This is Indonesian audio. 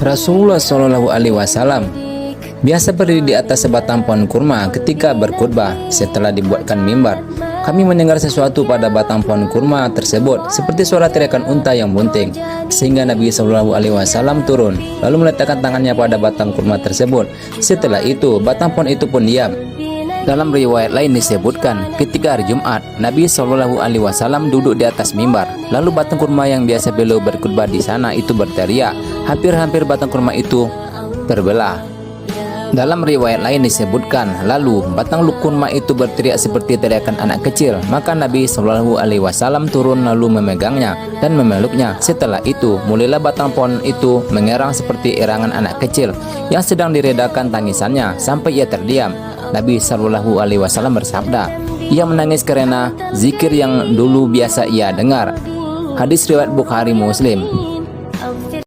Rasulullah Shallallahu Alaihi Wasallam biasa berdiri di atas sebatang pohon kurma ketika berkhutbah setelah dibuatkan mimbar. Kami mendengar sesuatu pada batang pohon kurma tersebut seperti suara teriakan unta yang bunting, sehingga Nabi Shallallahu Alaihi Wasallam turun lalu meletakkan tangannya pada batang kurma tersebut. Setelah itu batang pohon itu pun diam. Dalam riwayat lain disebutkan ketika hari Jumat Nabi Shallallahu Alaihi Wasallam duduk di atas mimbar, lalu batang kurma yang biasa beliau berkhutbah di sana itu berteriak. Hampir-hampir batang kurma itu terbelah. Dalam riwayat lain disebutkan, lalu batang kurma itu berteriak seperti teriakan anak kecil. Maka Nabi Shallallahu Alaihi Wasallam turun lalu memegangnya dan memeluknya. Setelah itu, mulailah batang pohon itu mengerang seperti erangan anak kecil yang sedang diredakan tangisannya sampai ia terdiam. Nabi Shallallahu Alaihi Wasallam bersabda, ia menangis karena zikir yang dulu biasa ia dengar. Hadis riwayat Bukhari Muslim.